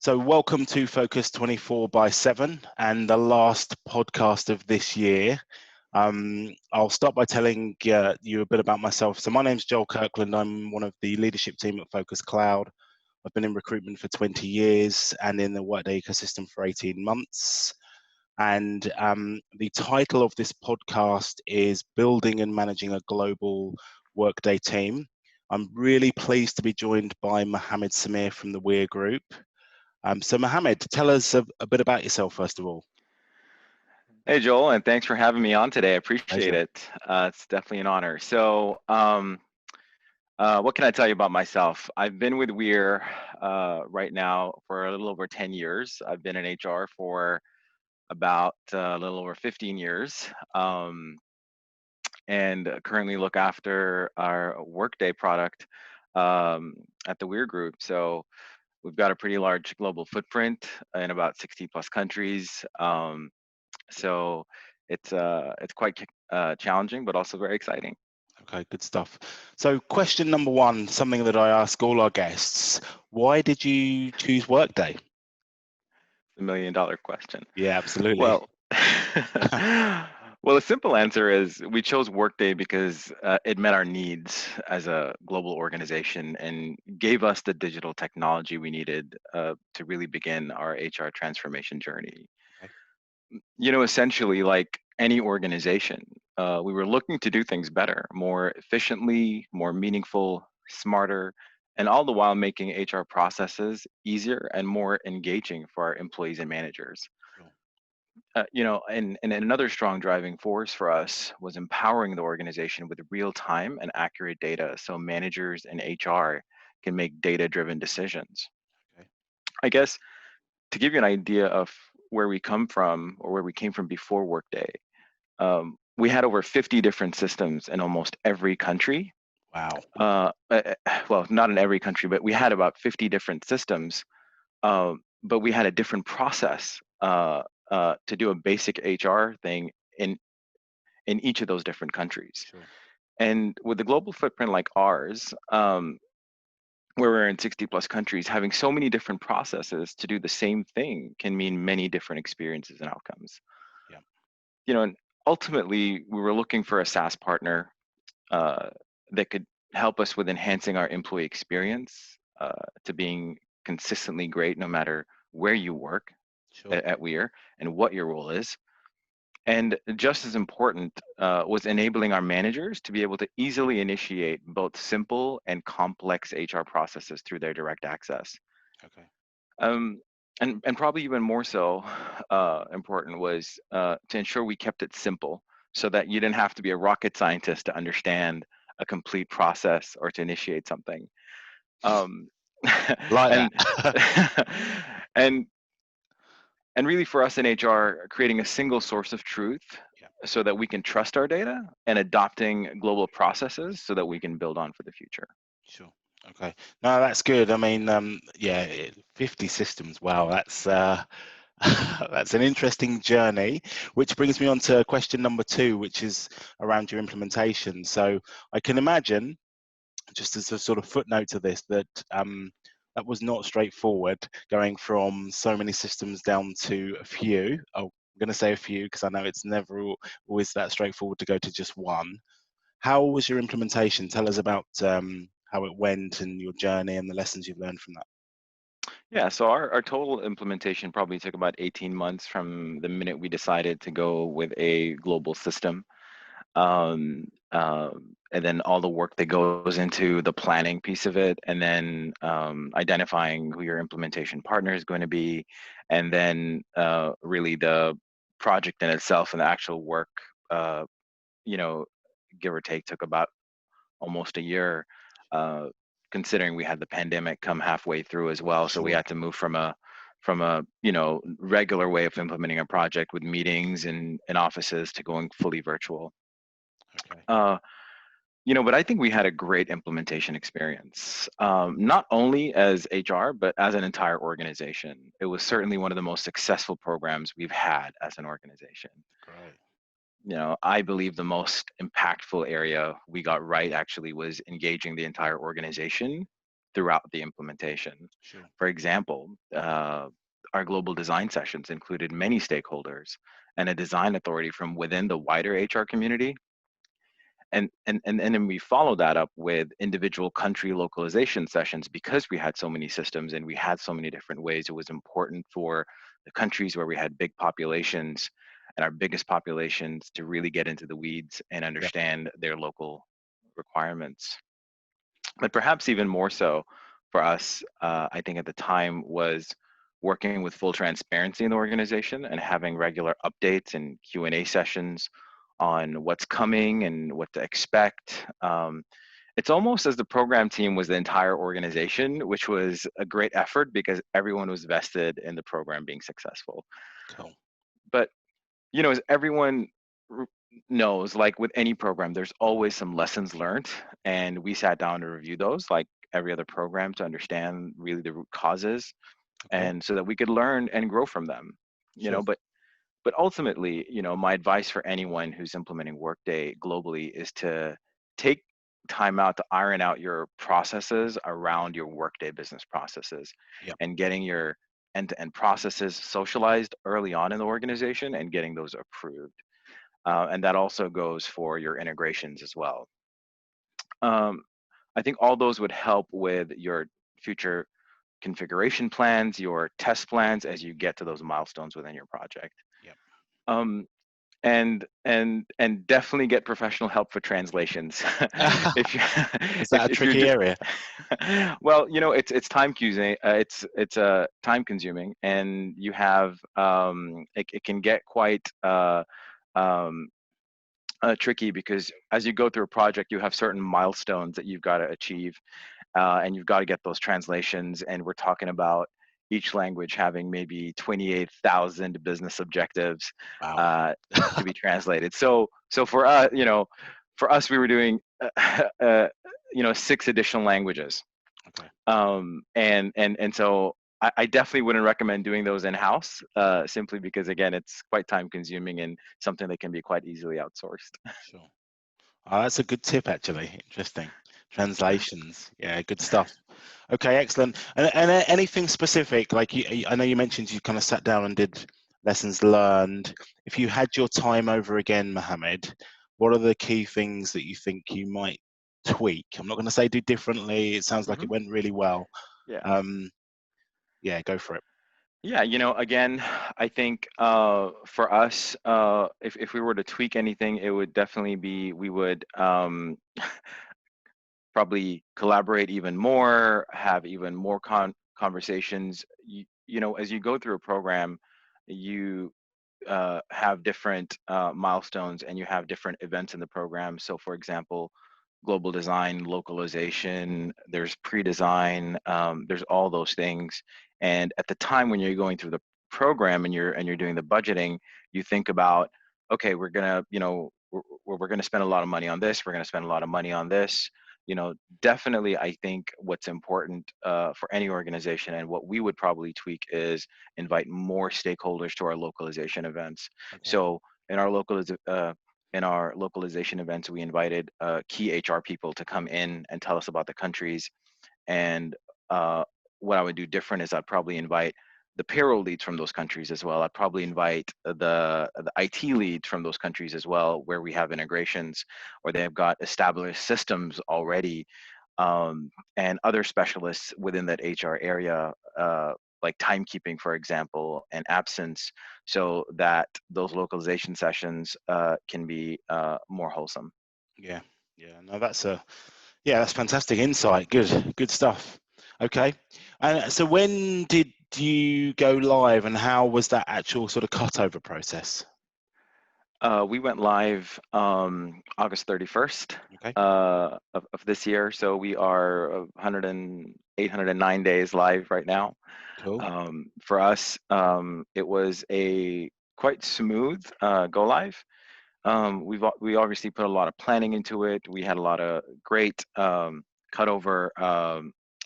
So welcome to Focus 24/7 and the last podcast of this year. I'll start by telling you a bit about myself. So my name's Joel Kirkland. I'm one of the leadership team at Focus Cloud. I've been in recruitment for 20 years and in the Workday ecosystem for 18 months. And the title of this podcast is Building and Managing a Global Workday Team. I'm really pleased to be joined by Muhammad Samir from the Weir Group. So Mohammed, tell us a bit about yourself, first of all. Hey, Joel, and thanks for having me on today. I appreciate Pleasure. it. It's definitely an honor. So what can I tell you about myself? I've been with Weir right now for a little over 10 years. I've been in HR for about a little over 15 years and currently look after our Workday product at the Weir Group. So we've got a pretty large global footprint in about 60 plus countries. So it's quite challenging, but also very exciting. Okay, good stuff. So question number one, something that I ask all our guests, why did you choose Workday? The $1 million question. Yeah, absolutely. Well, well, the simple answer is we chose Workday because it met our needs as a global organization and gave us the digital technology we needed to really begin our HR transformation journey. Okay. Essentially, like any organization, we were looking to do things better, more efficiently, more meaningful, smarter, and all the while making HR processes easier and more engaging for our employees and managers. Sure. And another strong driving force for us was empowering the organization with real-time and accurate data so managers and HR can make data-driven decisions. Okay. I guess to give you an idea of where we come from or where we came from before Workday, we had over 50 different systems in almost every country. Wow. Well, not in every country, but we had about 50 different systems, but we had a different process to do a basic HR thing in each of those different countries. Sure. And with the global footprint like ours, where we're in 60 plus countries, having so many different processes to do the same thing can mean many different experiences and outcomes. Yeah. And ultimately, we were looking for a SaaS partner that could help us with enhancing our employee experience to being consistently great no matter where you work Sure. at Weir and what your role is. And just as important was enabling our managers to be able to easily initiate both simple and complex HR processes through their direct access. Okay. Um, and probably even more so important was to ensure we kept it simple so that you didn't have to be a rocket scientist to understand a complete process or to initiate something. Like and that. and and really for us in HR, creating a single source of truth Yeah. so that we can trust our data and adopting global processes so that we can build on for the future. Sure. Okay. No, that's good. I mean, 50 systems. Wow, that's that's an interesting journey, which brings me on to question number two, which is around your implementation. So I can imagine, just as a sort of footnote to this, that that was not straightforward, going from so many systems down to a few. Oh, I'm going to say a few because I know it's never always that straightforward to go to just one. How was your implementation? Tell us about how it went and your journey and the lessons you've learned from that. Yeah, so our total implementation probably took about 18 months from the minute we decided to go with a global system. And then all the work that goes into the planning piece of it, and then identifying who your implementation partner is going to be, and then really the project in itself and the actual work, uh, you know, give or take, took about almost a year, uh, considering we had the pandemic come halfway through as well. So we Sure. had to move from a regular way of implementing a project with meetings and offices to going fully virtual. Okay. Uh, but I think we had a great implementation experience, not only as HR, but as an entire organization. It was certainly one of the most successful programs we've had as an organization. Great. I believe the most impactful area we got right actually was engaging the entire organization throughout the implementation. Sure. For example, our global design sessions included many stakeholders and a design authority from within the wider HR community. And then we follow that up with individual country localization sessions. Because we had so many systems and we had so many different ways, it was important for the countries where we had big populations and our biggest populations to really get into the weeds and Yeah. understand their local requirements. But perhaps even more so for us, I think at the time, was working with full transparency in the organization and having regular updates and Q&A sessions on what's coming and what to expect. It's almost as the program team was the entire organization, which was a great effort because everyone was vested in the program being successful. Cool. But as everyone r- knows, like with any program, there's always some lessons learned, and we sat down to review those, like every other program, to understand really the root causes, Okay. and so that we could learn and grow from them. Sure. But ultimately, my advice for anyone who's implementing Workday globally is to take time out to iron out your processes around your Workday business processes, Yeah. and getting your end-to-end processes socialized early on in the organization and getting those approved. And that also goes for your integrations as well. Um, I think all those would help with your future configuration plans, your test plans as you get to those milestones within your project. Yeah. Um, and definitely get professional help for translations. if you Is that a if you're tricky just area? well, it's time consuming. It's time consuming, and you have it can get quite um, tricky, because as you go through a project, you have certain milestones that you've got to achieve, and you've got to get those translations. And we're talking about each language having maybe 28,000 business objectives Wow. uh, to be translated. So for us, we were doing 6 additional languages, Okay. and so I definitely wouldn't recommend doing those in house, simply because, again, it's quite time consuming and something that can be quite easily outsourced. Sure. Oh, that's a good tip, actually. Interesting. Translations. Yeah, good stuff. Okay, excellent. And anything specific, like I know you mentioned you kind of sat down and did lessons learned. If you had your time over again, Mohammed, what are the key things that you think you might tweak? I'm not going to say do differently. It sounds like Hmm. it went really well. Yeah. Um, yeah, go for it. Yeah, again, I think for us, if we were to tweak anything, it would definitely be, we would probably collaborate even more, have even more conversations. As you go through a program, you have different milestones, and you have different events in the program. So, for example, global design, localization, there's pre-design, there's all those things. And at the time when you're going through the program and you're doing the budgeting, you think about, okay, we're gonna spend a lot of money on this, we're gonna spend a lot of money on this. Definitely, I think what's important for any organization, and what we would probably tweak, is invite more stakeholders to our localization events. Okay. So in our localization events, we invited key HR people to come in and tell us about the countries. And what I would do different is I'd probably invite the payroll leads from those countries as well. I'd probably invite the IT leads from those countries as well, where we have integrations or they have got established systems already, and other specialists within that HR area, like timekeeping, for example, and absence, so that those localization sessions can be more wholesome. Yeah. Yeah. No, that's fantastic insight. Good stuff. Okay. And so when did you go live, and how was that actual sort of cutover process? We went live August 31st Okay. of this year. So we are 809 days live right now. Cool. For us, it was a quite smooth go live. We obviously put a lot of planning into it. We had a lot of great cutover,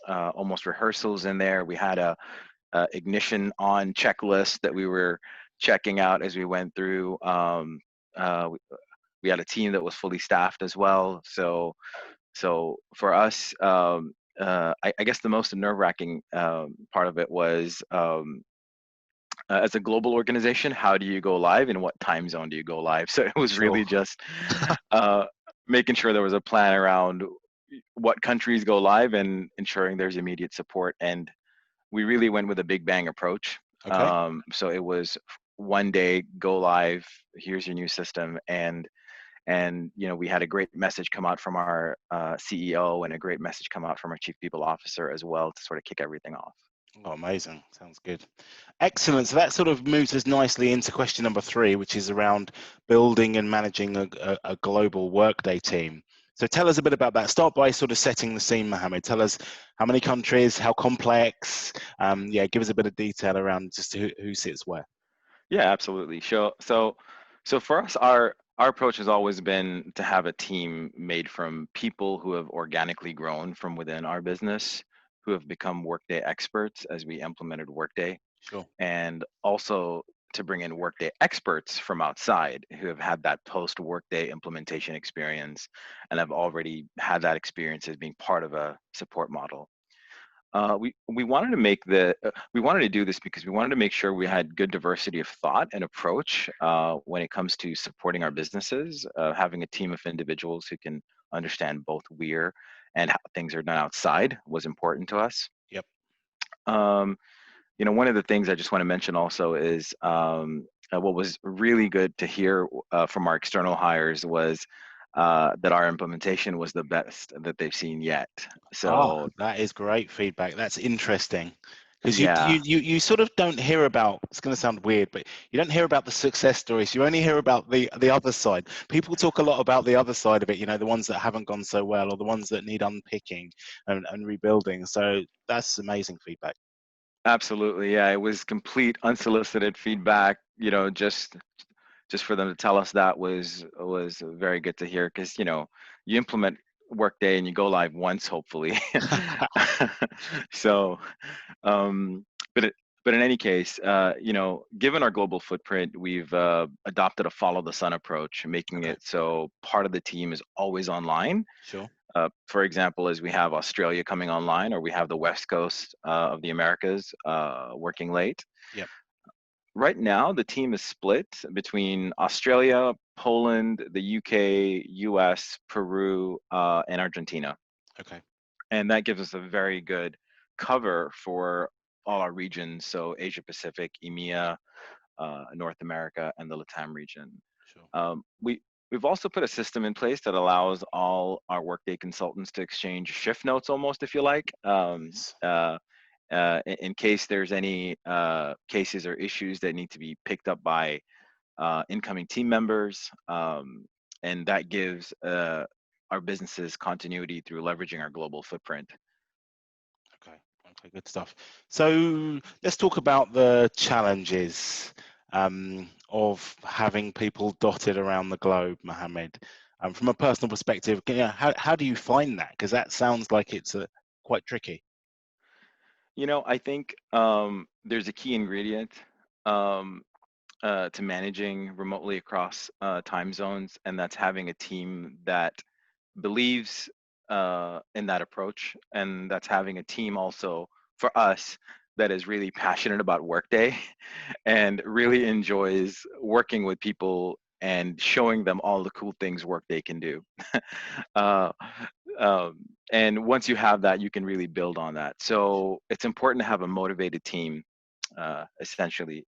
almost rehearsals in there. We had a ignition on checklist that we were checking out as we went through. Uh, we, we had a team that was fully staffed as well. So for us, I guess the most nerve-wracking part of it was, as a global organization, how do you go live and what time zone do you go live? So it was Sure. really just uh, making sure there was a plan around what countries go live and ensuring there's immediate support. And we really went with a big bang approach. Okay. So it was one day go live. Here's your new system, and we had a great message come out from our CEO and a great message come out from our chief people officer as well to sort of kick everything off. Oh, amazing. Sounds good. Excellent. So that sort of moves us nicely into question number 3, which is around building and managing a global Workday team. So tell us a bit about that. Start by sort of setting the scene, Mohammed. Tell us how many countries, how complex. Yeah, give us a bit of detail around just who sits where. Yeah, absolutely. So for us, our approach has always been to have a team made from people who have organically grown from within our business, who have become Workday experts as we implemented Workday, Sure. and also to bring in Workday experts from outside who have had that post Workday implementation experience and have already had that experience as being part of a support model. We wanted to we wanted to do this because we wanted to make sure we had good diversity of thought and approach when it comes to supporting our businesses. Having a team of individuals who can understand both Weir and how things are done outside was important to us. Yep. Um, One of the things I just want to mention also is what was really good to hear from our external hires was that our implementation was the best that they've seen yet. Ah, So that is great feedback. That's interesting. Because yeah, you sort of don't hear about, it's going to sound weird, but you don't hear about the success stories. You only hear about the other side. People talk a lot about the other side of it, the ones that haven't gone so well or the ones that need unpicking and rebuilding. So that's amazing feedback. absolutely. Yeah, it was complete unsolicited feedback. Just for them to tell us that was very good to hear because you implement Workday and you go live once, hopefully. So, um, but but in any case, given our global footprint, we've adopted a follow the sun approach, making Okay, it so part of the team is always online. sure. For example, as we have Australia coming online, or we have the West Coast of the Americas working late. Yep. Right now, the team is split between Australia, Poland, the UK, US, Peru, and Argentina. Okay. And that gives us a very good cover for all our regions. So Asia Pacific, EMEA, North America, and the LATAM region. Sure. We've also put a system in place that allows all our Workday consultants to exchange shift notes, almost, if you like, Yes. in case there's any cases or issues that need to be picked up by incoming team members, and that gives our businesses continuity through leveraging our global footprint. Okay. Okay, good stuff. So let's talk about the challenges of having people dotted around the globe, Mohammed. From a personal perspective, how do you find that? Because that sounds like it's quite tricky. I think there's a key ingredient um, to managing remotely across time zones, and that's having a team that believes in that approach, and that's having a team also for us that is really passionate about Workday and really enjoys working with people and showing them all the cool things Workday can do. uh, um, and once you have that, you can really build on that. So it's important to have a motivated team, essentially.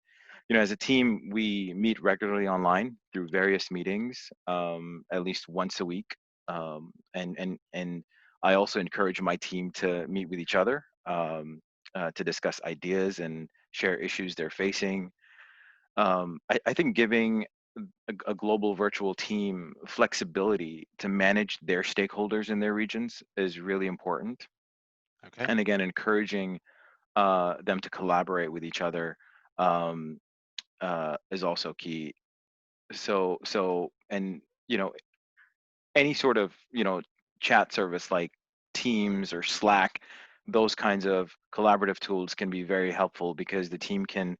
As a team, we meet regularly online through various meetings, at least once a week. And I also encourage my team to meet with each other to discuss ideas and share issues they're facing. I think giving a global virtual team flexibility to manage their stakeholders in their regions is really important. Okay. And again, encouraging them to collaborate with each other um, is also key. And any sort of chat service like Teams or Slack, those kinds of collaborative tools can be very helpful because the team can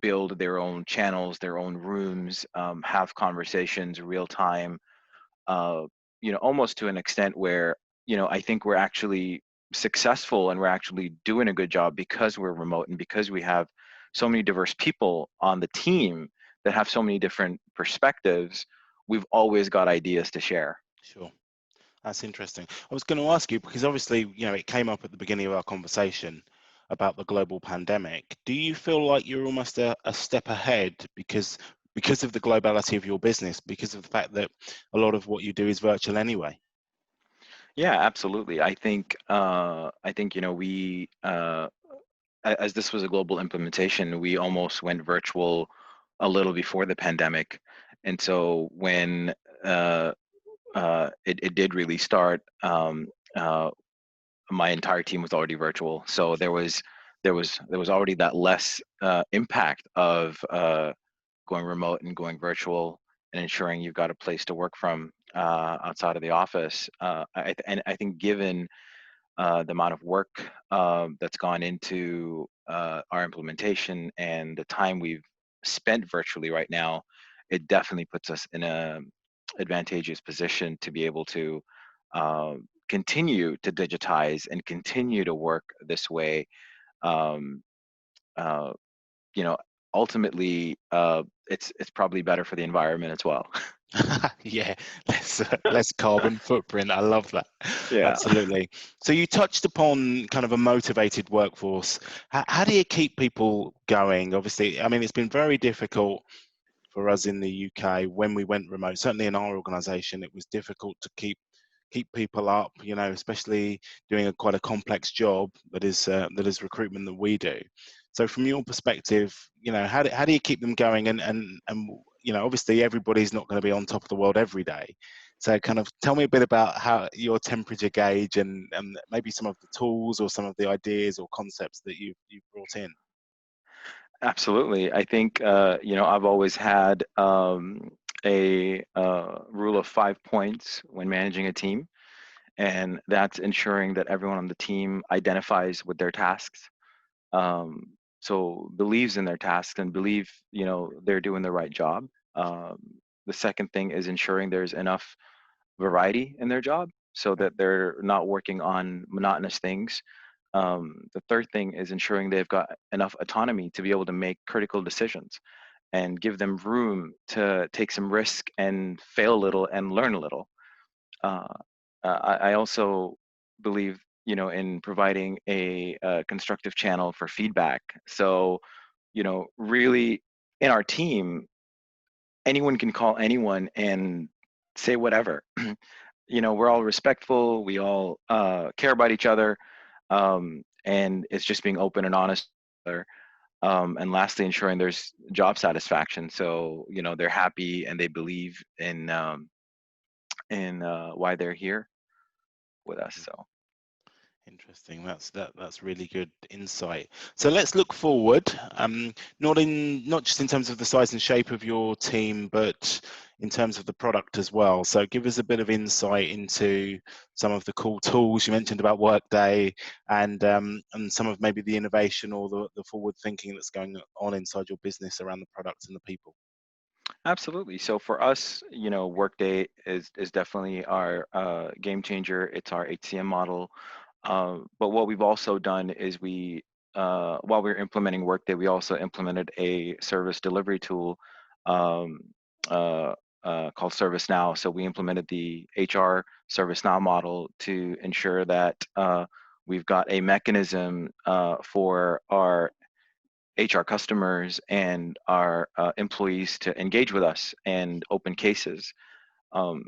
build their own channels, their own rooms, have conversations real time, almost to an extent where I think we're actually successful and we're actually doing a good job because we're remote and because we have so many diverse people on the team that have so many different perspectives, we've always got ideas to share. Sure. That's interesting. I was going to ask you, because obviously, it came up at the beginning of our conversation about the global pandemic. Do you feel like you're almost a step ahead because of the globality of your business, because of the fact that a lot of what you do is virtual anyway? Yeah, absolutely. I think we as this was a global implementation, we almost went virtual a little before the pandemic, and so when it did really start, my entire team was already virtual. So there was already that less impact of going remote and going virtual and ensuring you've got a place to work from outside of the office. And I think given the amount of work that's gone into our implementation and the time we've spent virtually right now, it definitely puts us in a advantageous position to be able to continue to digitize and continue to work this way. Um, uh, you know, ultimately, it's probably better for the environment as well. Yeah, less carbon footprint. I love that. Yeah. Absolutely. So you touched upon kind of a motivated workforce. How do you keep people going? Obviously, I mean, it's been very difficult for us in the UK when we went remote. Certainly in our organisation, it was difficult to keep people up. Especially doing quite a complex job that is recruitment that we do. So from your perspective, how do you keep them going? And obviously everybody's not going to be on top of the world every day. So kind of tell me a bit about how your temperature gauge and maybe some of the tools or some of the ideas or concepts that you've brought in. Absolutely. I think, I've always had a rule of 5 points when managing a team, and that's ensuring that everyone on the team identifies with their tasks, um, so believes in their tasks and believe, they're doing the right job. Um, the second thing is ensuring there's enough variety in their job so Okay. that they're not working on monotonous things. The third thing is ensuring they've got enough autonomy to be able to make critical decisions and give them room to take some risk and fail a little and learn a little. Uh, I also believe, in providing a constructive channel for feedback. So, really in our team, anyone can call anyone and say whatever. We're all respectful. We all care about each other, and it's just being open and honest. And lastly, ensuring there's job satisfaction. So they're happy and they believe in why they're here with us. So Interesting. That's really good insight. So let's look forward. Not just in terms of the size and shape of your team, but in terms of the product as well. So give us a bit of insight into some of the cool tools you mentioned about Workday, and some of maybe the innovation or the forward thinking that's going on inside your business around the products and the people. absolutely. So for us, Workday is definitely our game changer. It's our HCM model. But what we've also done is while we were implementing Workday, we also implemented a service delivery tool um, uh, called ServiceNow. So we implemented the HR ServiceNow model to ensure that we've got a mechanism for our HR customers and our employees to engage with us and open cases. Um,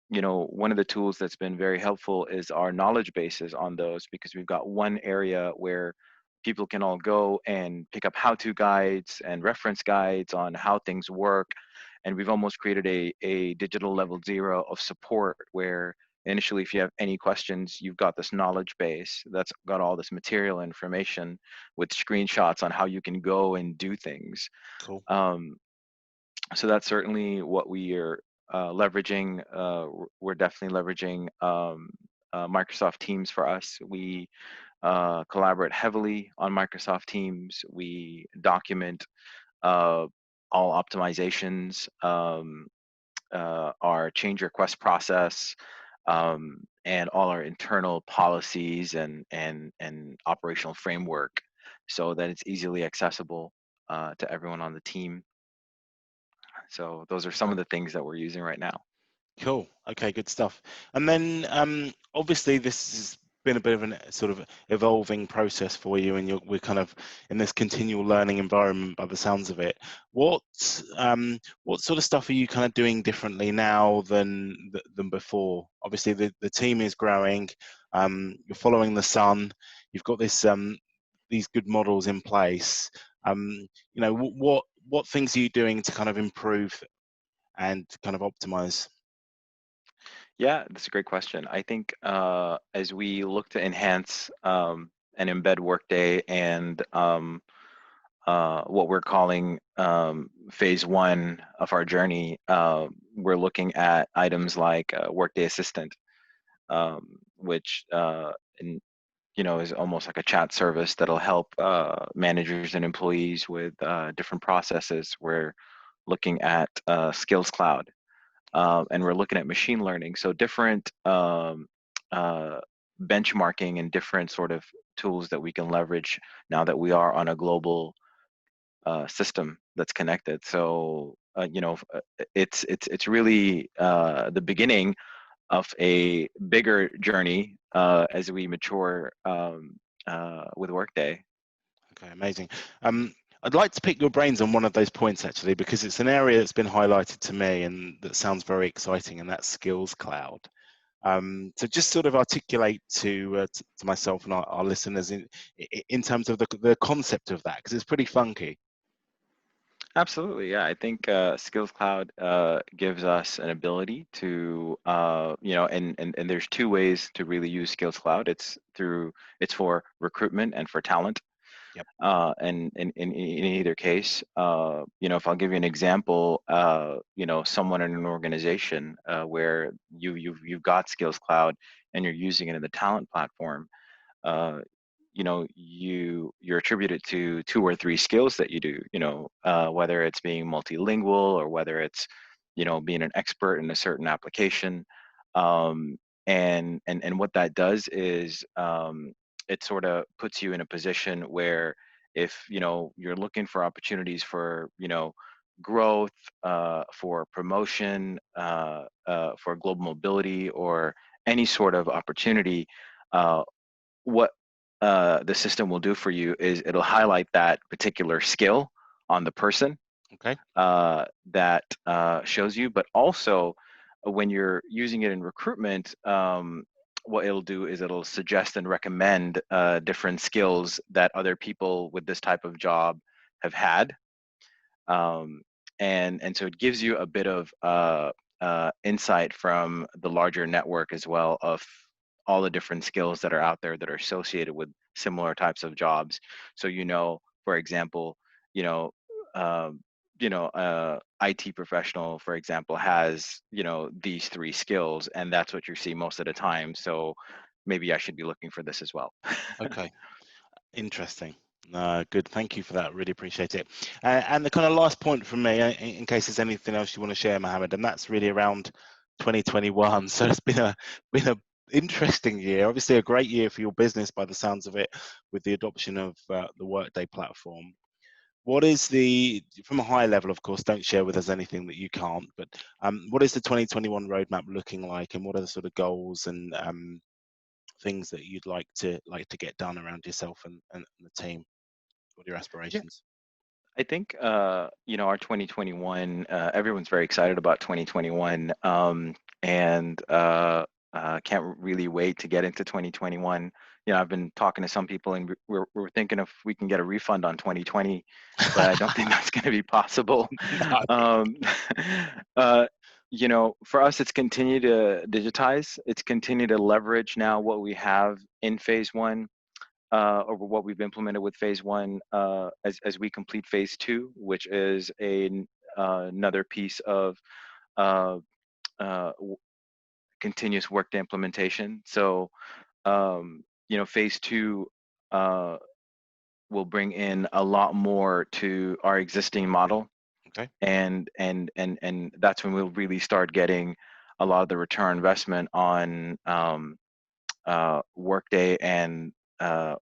one of the tools that's been very helpful is our knowledge bases on those, because we've got one area where people can all go and pick up how-to guides and reference guides on how things work. And we've almost created a digital level zero of support where initially, if you have any questions, you've got this knowledge base that's got all this material information with screenshots on how you can go and do things. Cool. Um, so that's certainly what we are leveraging. We're definitely leveraging Microsoft Teams for us. We collaborate heavily on Microsoft Teams. We document uh, all optimizations, our change request process. and all our internal policies and operational framework, so that it's easily accessible to everyone on the team. So those are some Okay. of the things that we're using right now. Cool. Okay, good stuff. And then obviously this has been a bit of a sort of evolving process for you, and we're kind of in this continual learning environment by the sounds of it. What sort of stuff are you kind of doing differently now than before? Obviously the team is growing. You're following the sun. You've got these good models in place. What things are you doing to kind of improve and kind of optimize? Yeah, that's a great question. I think as we look to enhance and embed Workday and what we're calling phase one of our journey, we're looking at items like Workday Assistant, which is almost like a chat service that'll help managers and employees with different processes. We're looking at Skills Cloud, and we're looking at machine learning. So different benchmarking and different sort of tools that we can leverage now that we are on a global system that's connected. So it's really the beginning of a bigger journey as we mature with Workday. Okay, amazing. I'd like to pick your brains on one of those points actually, because it's an area that's been highlighted to me and that sounds very exciting, and that's Skills Cloud. So just sort of articulate to myself and our listeners in terms of the concept of that, because it's pretty funky. Absolutely, yeah. I think Skills Cloud gives us an ability to, and there's two ways to really use Skills Cloud. It's for recruitment and for talent. Yep. And in either case, if I'll give you an example, someone in an organization where you've got Skills Cloud and you're using it in the talent platform, uh, you're attributed to two or three skills that you do, whether it's being multilingual or whether it's being an expert in a certain application. And what that does is it sort of puts you in a position where if you're looking for opportunities for growth, for promotion, for global mobility, or any sort of opportunity, what the system will do for you is it'll highlight that particular skill on the person Okay. that shows you, but also when you're using it in recruitment, what it'll do is it'll suggest and recommend different skills that other people with this type of job have had. And so it gives you a bit of insight from the larger network as well of all the different skills that are out there that are associated with similar types of jobs. So for example, you know, um, IT professional, for example, has these three skills, and that's what you see most of the time. So maybe I should be looking for this as well. Okay. Interesting. Good. Thank you for that. Really appreciate it. And the kind of last point from me, in case there's anything else you want to share, Mohammed, and that's really around 2021. So it's been a interesting year. Obviously, a great year for your business by the sounds of it, with the adoption of the Workday platform. What is from a high level, of course, don't share with us anything that you can't, but what is the 2021 roadmap looking like, and what are the sort of goals and things that you'd like to get done around yourself and the team? What are your Yeah. aspirations? I think our 2021. Everyone's very excited about 2021, and can't really wait to get into 2021. I've been talking to some people, and we're thinking if we can get a refund on 2020, but I don't think that's going to be possible. No. Um, uh, for us, it's continue to digitize. It's continue to leverage now what we have in phase one, over what we've implemented with phase one, as we complete phase two, which is another piece of uh, continuous Workday implementation. So, phase two uh, will bring in a lot more to our existing model, Okay. and that's when we'll really start getting a lot of the return on investment on Workday and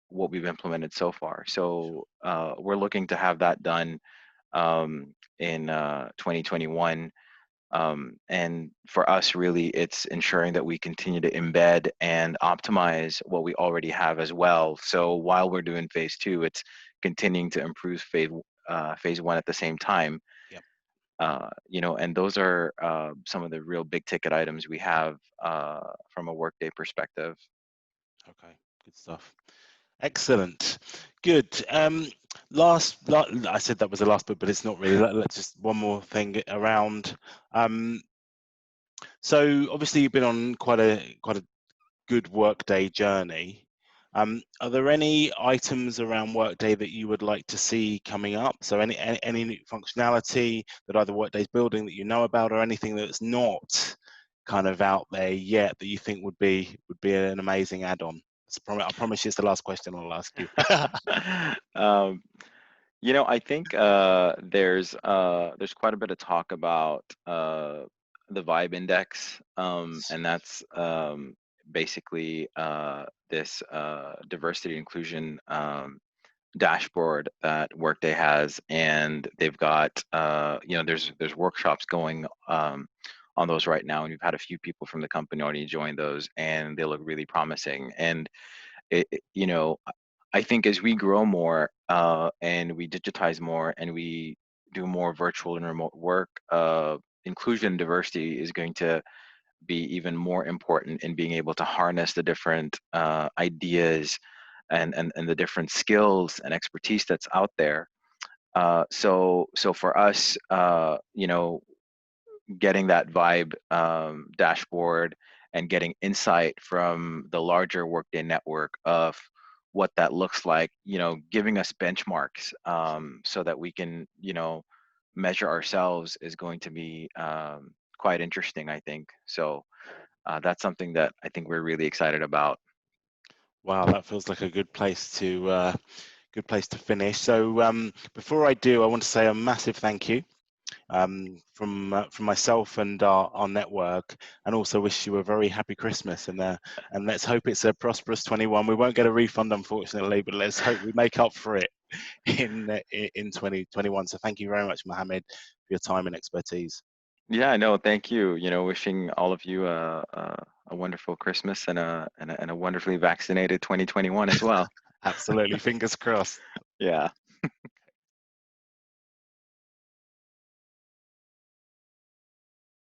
what we've implemented so far. So we're looking to have that done in 2021. And for us, really, it's ensuring that we continue to embed and optimize what we already have as well. So while we're doing phase two, it's continuing to improve phase one at the same time. Yep. And those are some of the real big ticket items we have from a Workday perspective. Okay, good stuff. Excellent. Good. I said that was the last bit, but it's not really. Let's just one more thing around. So obviously you've been on quite a good Workday journey. Are there any items around Workday that you would like to see coming up? So any new functionality that either Workday's building that you know about, or anything that's not kind of out there yet that you think would be an amazing add-on? I promise you it's the last question I'll ask you. um, I think there's quite a bit of talk about the Vibe Index, and that's basically this diversity inclusion dashboard that Workday has, and they've got there's workshops going on those right now, and we've had a few people from the company already join those, and they look really promising. And I think as we grow more and we digitize more and we do more virtual and remote work, inclusion and diversity is going to be even more important in being able to harness the different ideas and the different skills and expertise that's out there. So for us, getting that Vibe dashboard and getting insight from the larger Workday network of what that looks like, giving us benchmarks so that we can, measure ourselves is going to be quite interesting, I think. So that's something that I think we're really excited about. Wow, that feels like a good place to finish. So before I do, I want to say a massive thank you from myself and our network, and also wish you a very happy Christmas, and let's hope it's a prosperous 21. We won't get a refund, unfortunately, but let's hope we make up for it in 2021. So thank you very much, Mohammed, for your time and expertise. Yeah, no, thank you. Wishing all of you a wonderful Christmas and a wonderfully vaccinated 2021 as well. Absolutely, fingers crossed. Yeah.